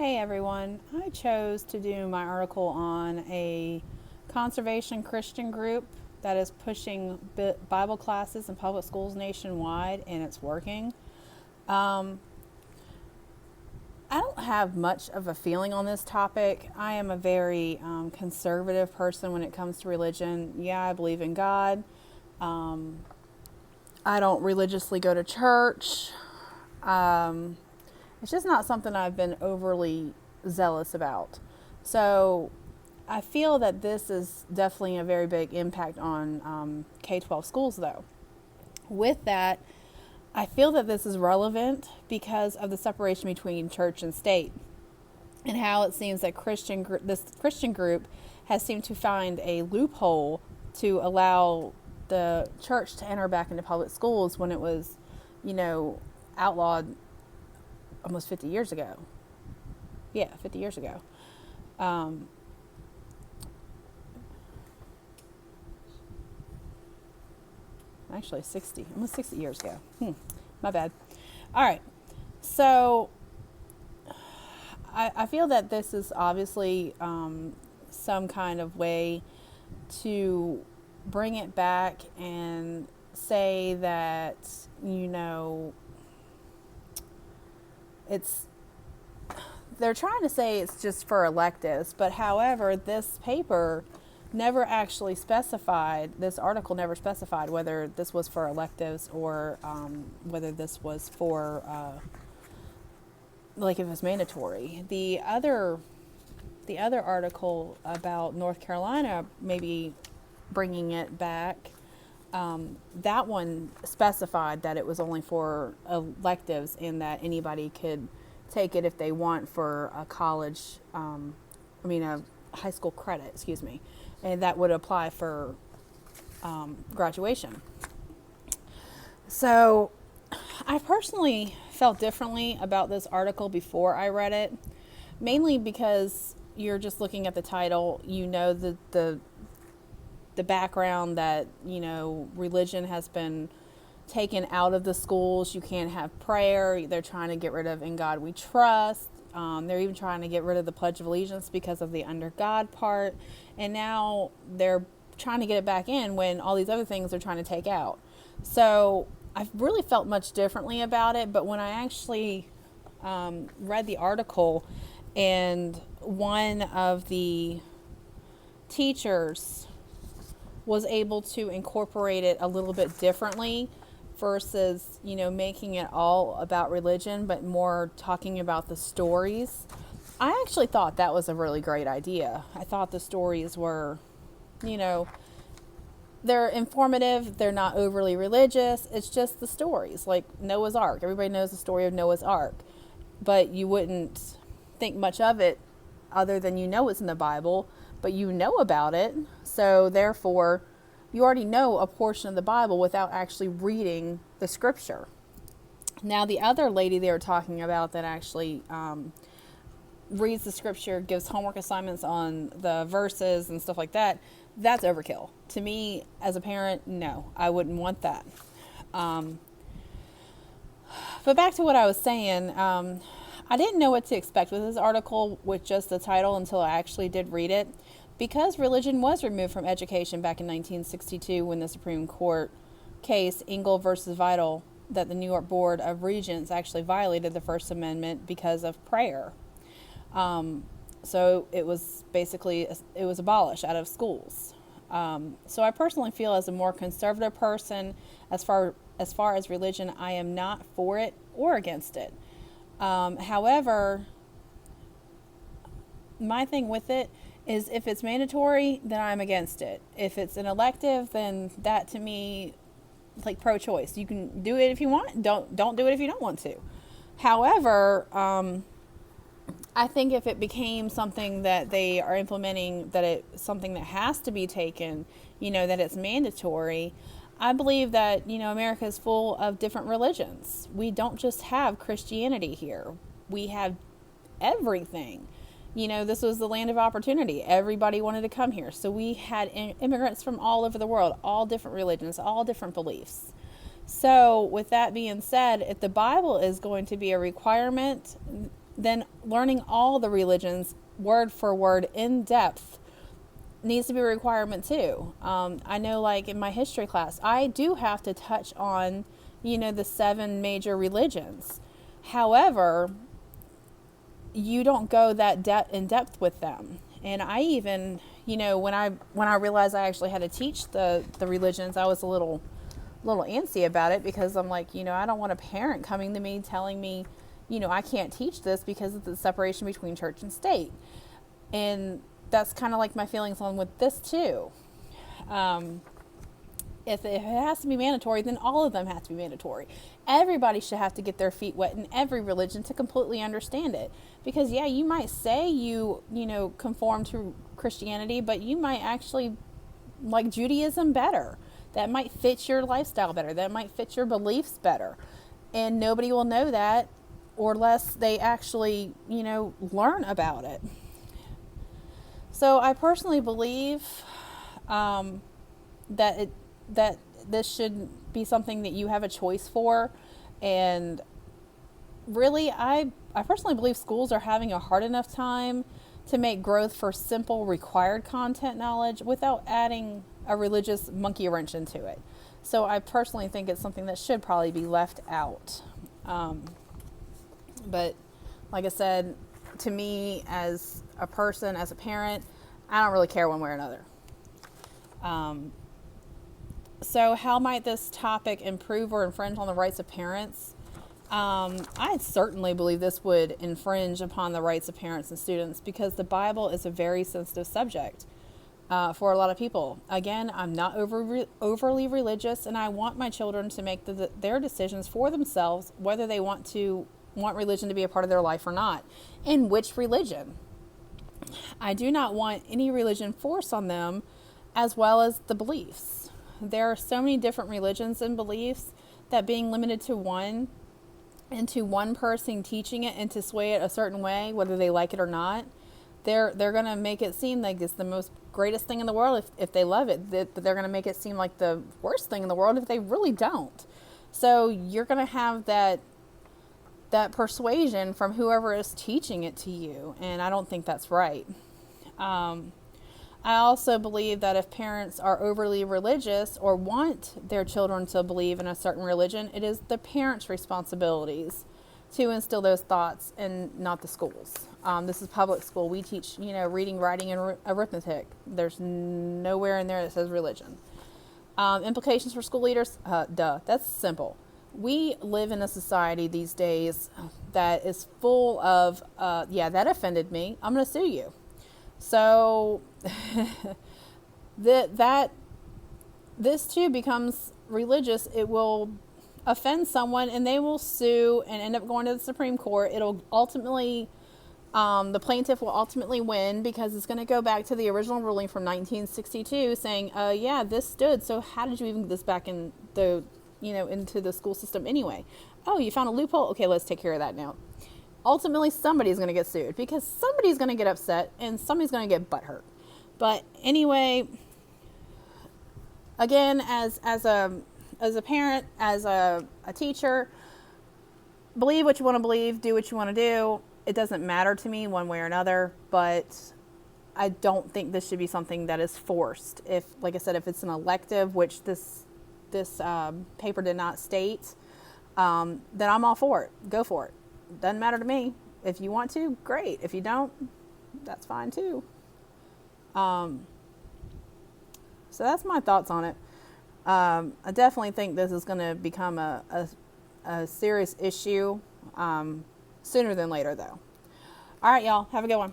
Hey everyone, I chose to do my article on a conservation Christian group that is pushing Bible classes in public schools nationwide, and it's working. Um, I don't have much of a feeling on this topic. I am a very conservative person when it comes to religion. Yeah, I believe in God. Um, I don't religiously go to church. Um, it's just not something I've been overly zealous about. So I feel that this is definitely a very big impact on K-12 schools, though. With that, I feel that this is relevant because of the separation between church and state, and how it seems that this Christian group has seemed to find a loophole to allow the church to enter back into public schools when it was, outlawed almost 50 years ago. Yeah, 50 years ago. Um, Actually, 60, almost 60 years ago. My bad. All right. So I feel that this is obviously some kind of way to bring it back and say that, it's they're trying to say it's just for electives, but however, this paper never actually specified, this article never specified whether this was for electives or whether this was for, like, if it's mandatory. The other article about North Carolina maybe bringing it back, that one specified that it was only for electives and that anybody could take it if they want for a a high school credit, excuse me, and that would apply for graduation. So I personally felt differently about this article before I read it, mainly because you're just looking at the title, the background that, religion has been taken out of the schools. You can't have prayer. They're trying to get rid of "In God We Trust." They're even trying to get rid of the Pledge of Allegiance because of the "under God" part. And now they're trying to get it back in when all these other things they're trying to take out. So I've really felt much differently about it. But when I actually read the article, and one of the teachers was able to incorporate it a little bit differently versus, making it all about religion, but more talking about the stories. I actually thought that was a really great idea. I thought the stories were, they're informative, they're not overly religious. It's just the stories, like Noah's Ark. Everybody knows the story of Noah's Ark, but you wouldn't think much of it other than it's in the Bible, but you know about it. So therefore, you already know a portion of the Bible without actually reading the scripture. Now, the other lady they were talking about that actually reads the scripture, gives homework assignments on the verses and stuff like that, that's overkill. To me, as a parent, no, I wouldn't want that. But back to what I was saying, I didn't know what to expect with this article with just the title until I actually did read it. Because religion was removed from education back in 1962 when the Supreme Court case Engel versus Vital, that the New York Board of Regents actually violated the First Amendment because of prayer. So it was abolished out of schools. So I personally feel, as a more conservative person, as far as religion, I am not for it or against it. However, my thing with it is, if it's mandatory, then I'm against it. If it's an elective, then that, to me, like pro-choice. You can do it if you want. Don't do it if you don't want to. However, I think if it became something that they are implementing, that it's something that has to be taken, that it's mandatory, I believe that, America is full of different religions. We don't just have Christianity here. We have everything. This was the land of opportunity. Everybody wanted to come here. So we had immigrants from all over the world, all different religions, all different beliefs. So with that being said, if the Bible is going to be a requirement, then learning all the religions word for word in depth needs to be a requirement too. I know, like in my history class, I do have to touch on, the 7 major religions. However, you don't go that in depth with them. And I even, when I realized I actually had to teach the religions, I was a little antsy about it, because I'm like, I don't want a parent coming to me telling me, I can't teach this because of the separation between church and state. And that's kind of like my feelings on with this too. If it has to be mandatory, then all of them have to be mandatory. Everybody should have to get their feet wet in every religion to completely understand it. Because yeah, you might say you conform to Christianity, but you might actually like Judaism better. That might fit your lifestyle better. That might fit your beliefs better. And nobody will know that unless they actually, learn about it. So I personally believe that this should be something that you have a choice for. And really, I personally believe schools are having a hard enough time to make growth for simple required content knowledge without adding a religious monkey wrench into it. So I personally think it's something that should probably be left out. But like I said, to me as a person, as a parent, I don't really care one way or another. So how might this topic improve or infringe on the rights of parents? I certainly believe this would infringe upon the rights of parents and students, because the Bible is a very sensitive subject for a lot of people. Again, I'm not overly religious, and I want my children to make their decisions for themselves, whether they want religion to be a part of their life or not, and which religion. I do not want any religion forced on them, as well as the beliefs. There are so many different religions and beliefs that being limited to one, and to one person teaching it and to sway it a certain way, whether they like it or not, they're going to make it seem like it's the most greatest thing in the world if they love it, but they're going to make it seem like the worst thing in the world if they really don't. So you're going to have that persuasion from whoever is teaching it to you, and I don't think that's right. I also believe that if parents are overly religious or want their children to believe in a certain religion, it is the parents' responsibilities to instill those thoughts, and not the schools. This is public school. We teach, reading, writing, and arithmetic. There's nowhere in there that says religion. Implications for school leaders? That's simple. We live in a society these days that is full of, that offended me, I'm going to sue you. So this too becomes religious. It will offend someone and they will sue and end up going to the Supreme Court. It'll ultimately, the plaintiff will ultimately win, because it's going to go back to the original ruling from 1962 saying, this stood. So how did you even get this back in into the school system anyway? Oh, you found a loophole? Okay, let's take care of that now. Ultimately, somebody's going to get sued, because somebody's going to get upset and somebody's going to get butthurt. But anyway, again, as a parent, as a teacher, believe what you want to believe, do what you want to do. It doesn't matter to me one way or another, but I don't think this should be something that is forced. If, like I said, if it's an elective, which this paper did not state, then I'm all for it. Go for it. Doesn't matter to me. If you want to, great. If you don't, that's fine too. So that's my thoughts on it. I definitely think this is going to become a serious issue sooner than later, though. All right, y'all. Have a good one.